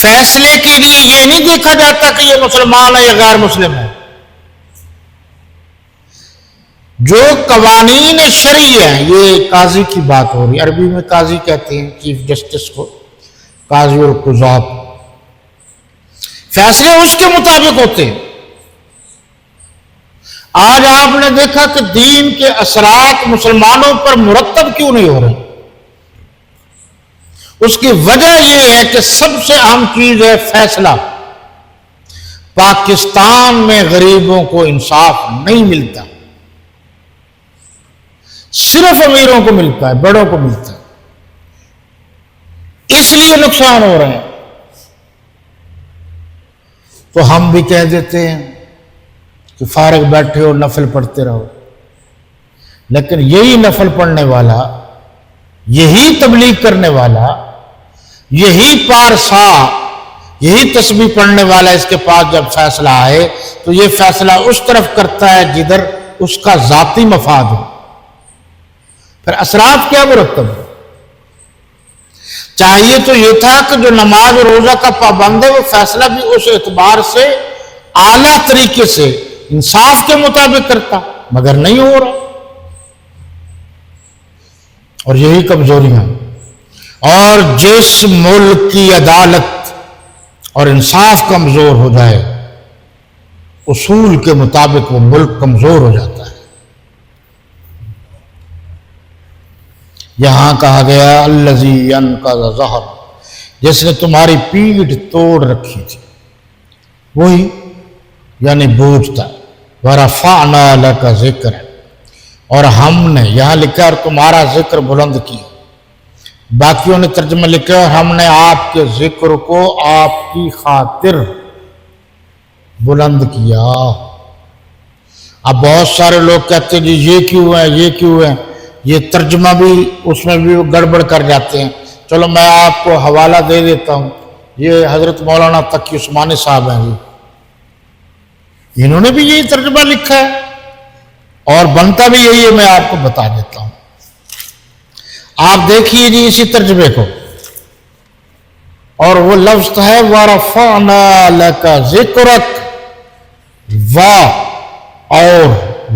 فیصلے کے لیے یہ نہیں دیکھا جاتا کہ یہ مسلمان ہے یا غیر مسلم ہے. جو قوانین شرعی ہیں، یہ قاضی کی بات ہو رہی ہے. عربی میں قاضی کہتے ہیں چیف جسٹس کو، قاضی اور قضات. فیصلے اس کے مطابق ہوتے ہیں. آج آپ نے دیکھا کہ دین کے اثرات مسلمانوں پر مرتب کیوں نہیں ہو رہے؟ اس کی وجہ یہ ہے کہ سب سے اہم چیز ہے فیصلہ. پاکستان میں غریبوں کو انصاف نہیں ملتا، صرف امیروں کو ملتا ہے، بڑوں کو ملتا ہے. اس لیے نقصان ہو رہے ہیں. تو ہم بھی کہہ دیتے ہیں کہ فارغ بیٹھے ہو نفل پڑھتے رہو، لیکن یہی نفل پڑھنے والا، یہی تبلیغ کرنے والا، یہی پارسا، یہی تسبیح پڑھنے والا اس کے پاس جب فیصلہ آئے تو یہ فیصلہ اس طرف کرتا ہے جدھر اس کا ذاتی مفاد ہو. پھر اثرات کیا مرتب ہو؟ چاہیے تو یہ تھا کہ جو نماز اور روزہ کا پابند ہے وہ فیصلہ بھی اس اعتبار سے اعلیٰ طریقے سے انصاف کے مطابق کرتا، مگر نہیں ہو رہا. اور یہی کمزوریاں. اور جس ملک کی عدالت اور انصاف کمزور ہو جائے، اصول کے مطابق وہ ملک کمزور ہو جاتا ہے. یہاں کہا گیا الذی انقض ظہر، جس نے تمہاری پیٹھ توڑ رکھی تھی، وہی یعنی بوجھتا. ورفعنا لک ذکر، اور ہم نے، یہاں لکھا اور تمہارا ذکر بلند کیا. باقیوں نے ترجمہ لکھا اور ہم نے آپ کے ذکر کو آپ کی خاطر بلند کیا. اب بہت سارے لوگ کہتے ہیں جی یہ کیوں ہے، یہ کیوں ہے. یہ ترجمہ بھی اس میں بھی گڑبڑ کر جاتے ہیں. چلو میں آپ کو حوالہ دے دیتا ہوں. یہ حضرت مولانا تقی عثمانی صاحب ہیں جی، انہوں نے بھی یہی ترجمہ لکھا ہے اور بنتا بھی یہی ہے. میں آپ کو بتا دیتا ہوں، آپ دیکھیے جی اسی ترجمے کو. اور وہ لفظ ہے وَرَفَعْنَا لَكَ ذِكْرَكَ، اور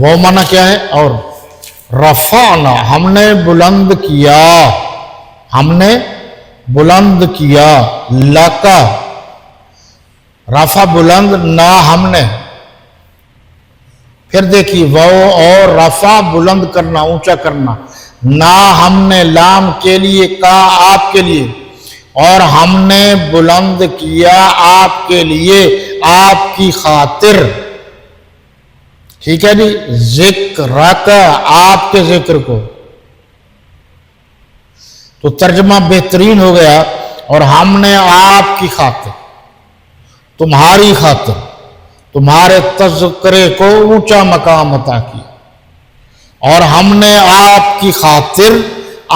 وہ معنی کیا ہے؟ اور رفعنا، ہم نے بلند کیا، ہم نے بلند کیا. لکا، رفع بلند، نہ ہم نے. پھر دیکھیے وہ اور رفع بلند کرنا، اونچا کرنا. نہ ہم نے لام کے لیے کہا آپ کے لیے، اور ہم نے بلند کیا آپ کے لیے، آپ کی خاطر. ٹھیک ہے جی، ذکر کا، آپ کے ذکر کو. تو ترجمہ بہترین ہو گیا. اور ہم نے آپ کی خاطر، تمہاری خاطر، تمہارے تذکرے کو اونچا مقام عطا کیا. اور ہم نے آپ کی خاطر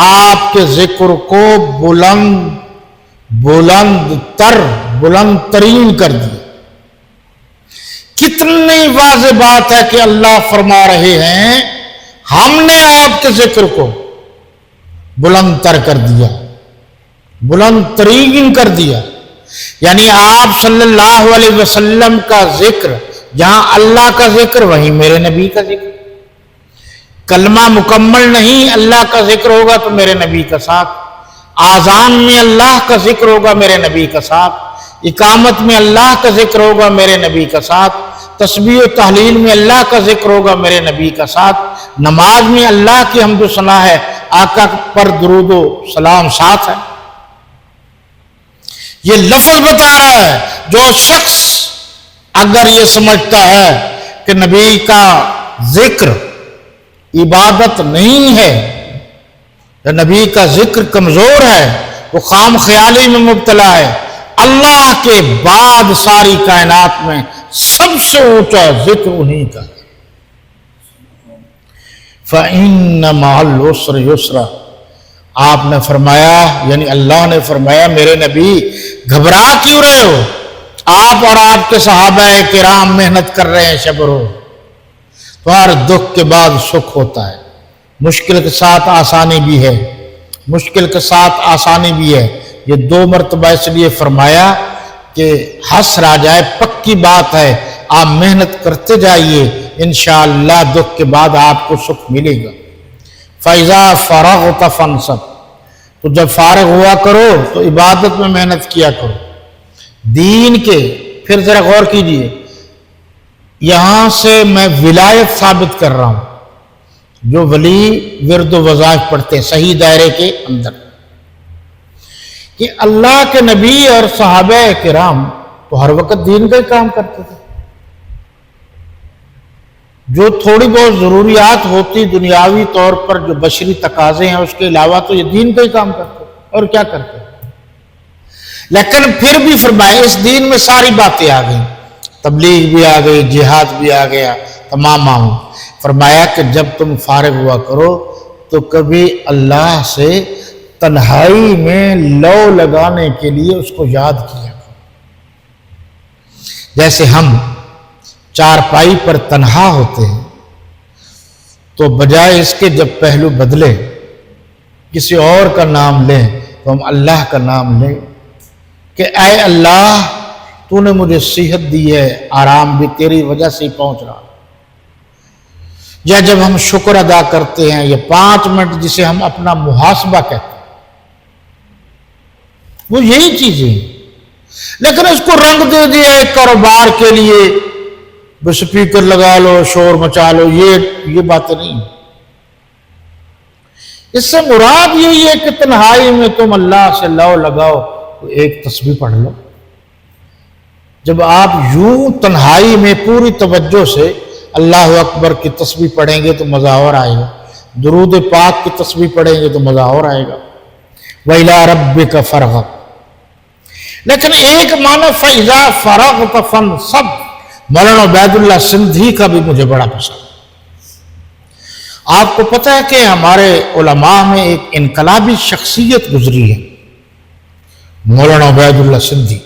آپ کے ذکر کو بلند ترین کر دیا. کتنی واضح بات ہے کہ اللہ فرما رہے ہیں ہم نے آپ کے ذکر کو بلند تر کر دیا، بلند ترین کر دیا. یعنی آپ صلی اللہ علیہ وسلم کا ذکر، جہاں اللہ کا ذکر وہیں میرے نبی کا ذکر. کلمہ مکمل نہیں، اللہ کا ذکر ہوگا تو میرے نبی کا ساتھ. آذان میں اللہ کا ذکر ہوگا میرے نبی کا ساتھ. اقامت میں اللہ کا ذکر ہوگا میرے نبی کا ساتھ. تسبیح و تحلیل میں اللہ کا ذکر ہوگا میرے نبی کا ساتھ. نماز میں اللہ کی حمد و ثنا ہے، آقا پر درود و سلام ساتھ ہے. یہ لفظ بتا رہا ہے جو شخص اگر یہ سمجھتا ہے کہ نبی کا ذکر عبادت نہیں ہے یا نبی کا ذکر کمزور ہے، وہ خام خیالی میں مبتلا ہے. اللہ کے بعد ساری کائنات میں سب سے اونچا ذکر انہی کا ہے. فَإِنَّ مَعَ الْعُسْرِ يُسْرًا، آپ نے فرمایا، یعنی اللہ نے فرمایا میرے نبی گھبرا کیوں رہے ہو؟ آپ اور آپ کے صحابہ کرام محنت کر رہے ہیں شب و روز. تو ہر دکھ کے بعد سکھ ہوتا ہے، مشکل کے ساتھ آسانی بھی ہے، مشکل کے ساتھ آسانی بھی ہے. یہ 2 مرتبہ اس لیے فرمایا کہ حسر آ جائے، پکی بات ہے، آپ محنت کرتے جائیے، انشاءاللہ دکھ کے بعد آپ کو سکھ ملے گا۔ فَإِذَا فَرَغْتَ فَانْصَبْ، تو جب فارغ ہوا کرو تو عبادت میں محنت کیا کرو دین کے۔ پھر ذرا غور کیجئے، یہاں سے میں ولایت ثابت کر رہا ہوں، جو ولی ورد و وظائف پڑھتے ہیں صحیح دائرے کے اندر، کہ اللہ کے نبی اور صحابہ کرام تو ہر وقت دین کا ہی کام کرتے تھے۔ جو تھوڑی بہت ضروریات ہوتی دنیاوی طور پر، جو بشری تقاضے ہیں، اس کے علاوہ تو یہ دین کا ہی کام کرتے اور کیا کرتے۔ لیکن پھر بھی فرمایا اس دین میں ساری باتیں آ گئیں، تبلیغ بھی آ گئی، جہاد بھی آ گیا، تمام معاملے۔ فرمایا کہ جب تم فارغ ہوا کرو تو کبھی اللہ سے تنہائی میں لو لگانے کے لیے اس کو یاد کیا کرو۔ جیسے ہم چارپائی پر تنہا ہوتے ہیں تو بجائے اس کے جب پہلو بدلے کسی اور کا نام لیں تو ہم اللہ کا نام لیں کہ اے اللہ تو نے مجھے صحت دی ہے، آرام بھی تیری وجہ سے ہی پہنچ رہا۔ یا جب ہم شکر ادا کرتے ہیں، یہ 5 منٹ جسے ہم اپنا محاسبہ کہتے ہیں، وہ یہی چیزیں ہیں۔ لیکن اس کو رنگ دے دیا ایک کاروبار کے لیے، بس سپیکر لگا لو، شور مچا لو، یہ باتیں نہیں۔ اس سے مراد یہی ہے کہ تنہائی میں تم اللہ سے لو لگاؤ، تو ایک تسبیح پڑھ لو۔ جب آپ یوں تنہائی میں پوری توجہ سے اللہ اکبر کی تسبیح پڑھیں گے تو مزہ اور آئے گا، درود پاک کی تسبیح پڑھیں گے تو مزہ اور آئے گا۔ وَإِلَىٰ رَبِّكَ فَارْغَب۔ لیکن ایک معنی فَإِذَا فَرَغْتَ فَانْصَبْ، مولانا عبید اللہ سندھی کا بھی مجھے بڑا پسند۔ آپ کو پتہ ہے کہ ہمارے علماء میں ایک انقلابی شخصیت گزری ہے، مولانا عبید اللہ سندھی۔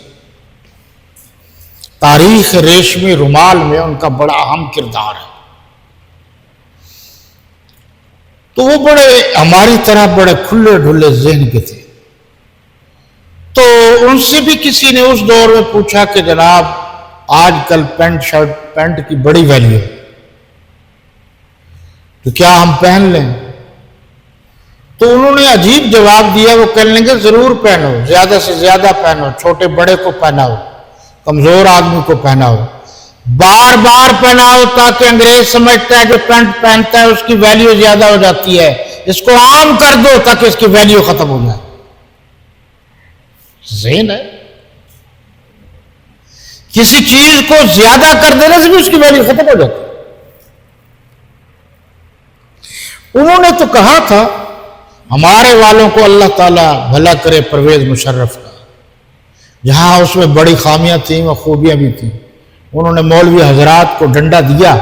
تاریخ ریشمی رومال میں ان کا بڑا اہم کردار ہے۔ تو وہ بڑے ہماری طرح بڑے کھلے ڈھلے ذہن کے تھے۔ تو ان سے بھی کسی نے اس دور میں پوچھا کہ جناب آج کل پینٹ کی بڑی ویلیو ہے، تو کیا ہم پہن لیں؟ تو انہوں نے عجیب جواب دیا، وہ کہنے لگے ضرور پہنو، زیادہ سے زیادہ پہنو، چھوٹے بڑے کو پہناؤ، کمزور آدمی کو پہناؤ، بار بار پہناؤ، تاکہ انگریز سمجھتا ہے کہ پینٹ پہنتا ہے اس کی ویلیو زیادہ ہو جاتی ہے، اس کو عام کر دو تاکہ اس کی ویلیو ختم ہو جائے۔ ذہن ہے، کسی چیز کو زیادہ کر دینے سے بھی اس کی ویلیو ختم ہو جاتی ہے۔ انہوں نے تو کہا تھا، ہمارے والوں کو اللہ تعالیٰ بھلا کرے، پرویز مشرف کا، جہاں اس میں بڑی خامیاں تھیں وہ خوبیاں بھی تھیں، انہوں نے مولوی حضرات کو ڈنڈا دیا،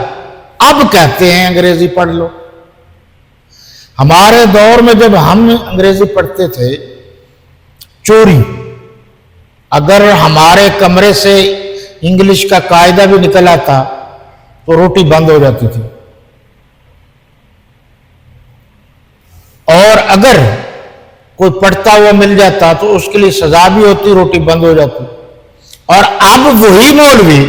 اب کہتے ہیں انگریزی پڑھ لو۔ ہمارے دور میں جب ہم انگریزی پڑھتے تھے، چوری، اگر ہمارے کمرے سے انگلش کا قاعدہ بھی نکل آتا تو روٹی بند ہو جاتی تھی، اور اگر کوئی پڑھتا ہوا مل جاتا تو اس کے لیے سزا بھی ہوتی، روٹی بند ہو جاتی۔ اور اب وہی مولوی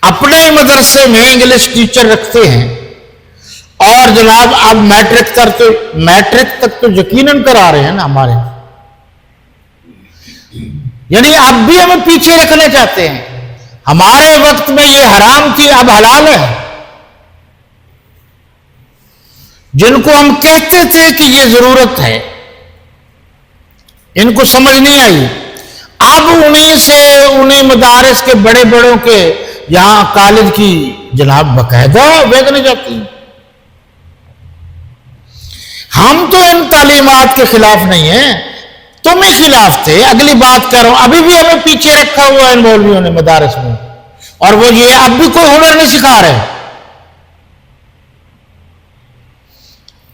اپنے مدرسے میں انگلش ٹیچر رکھتے ہیں، اور جناب اب میٹرک تک تو یقیناً کرا رہے ہیں نا ہمارے، یعنی اب بھی ہمیں پیچھے رکھنا چاہتے ہیں۔ ہمارے وقت میں یہ حرام تھی، اب حلال ہے۔ جن کو ہم کہتے تھے کہ یہ ضرورت ہے، ان کو سمجھ نہیں آئی، اب انہیں مدارس کے بڑے بڑوں کے یہاں کالج کی جناب باقاعدہ بھیجنے جاتی ہیں۔ ہم تو ان تعلیمات کے خلاف نہیں ہیں، تم ہی خلاف تھے۔ اگلی بات کر رہا ہوں، ابھی بھی ہمیں پیچھے رکھا ہوا ہے ان مولویوں نے مدارس میں، اور وہ یہ اب بھی کوئی ہنر نہیں سکھا رہے۔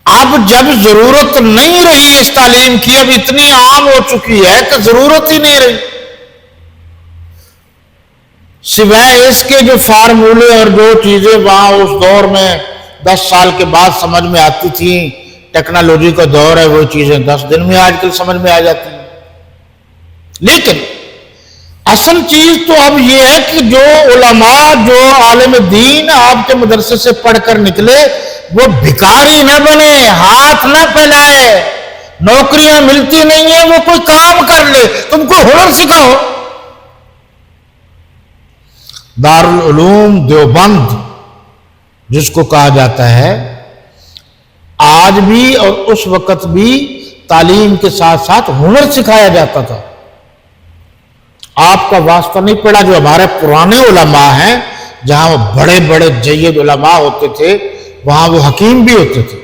اب جب ضرورت نہیں رہی اس تعلیم کی، اب اتنی عام ہو چکی ہے کہ ضرورت ہی نہیں رہی، سوائے اس کے جو فارمولے اور جو چیزیں وہاں اس دور میں 10 سال کے بعد سمجھ میں آتی تھیں، ٹیکنالوجی کا دور ہے، وہ چیزیں 10 دن میں آج کل سمجھ میں آ جاتی ہیں۔ لیکن اصل چیز تو اب یہ ہے کہ جو علماء جو عالم دین آپ کے مدرسے سے پڑھ کر نکلے وہ بھکاری نہ بنے، ہاتھ نہ پھیلائے، نوکریاں ملتی نہیں ہیں وہ کوئی کام کر لے، تم کو ہنر سکھاؤ۔ دارالعلوم دیوبند جس کو کہا جاتا ہے، آج بھی اور اس وقت بھی تعلیم کے ساتھ ساتھ ہنر سکھایا جاتا تھا۔ آپ کا واسطہ نہیں پڑا، جو ہمارے پرانے علماء ہیں جہاں وہ بڑے بڑے جید علماء ہوتے تھے وہاں وہ حکیم بھی ہوتے تھے،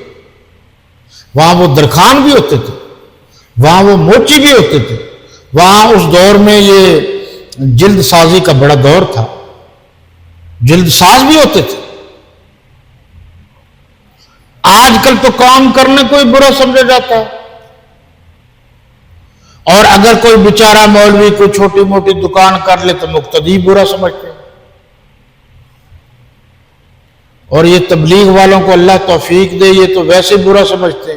وہاں وہ درخان بھی ہوتے تھے، وہاں وہ موچی بھی ہوتے تھے، وہاں اس دور میں یہ جلد سازی کا بڑا دور تھا، جلد ساز بھی ہوتے تھے۔ آج کل تو کام کرنے کو ہی برا سمجھا جاتا ہے، اور اگر کوئی بیچارہ مولوی کوئی چھوٹی موٹی دکان کر لے تو مقتدی برا سمجھتے ہیں، اور یہ تبلیغ والوں کو اللہ توفیق دے، یہ تو ویسے برا سمجھتے ہیں۔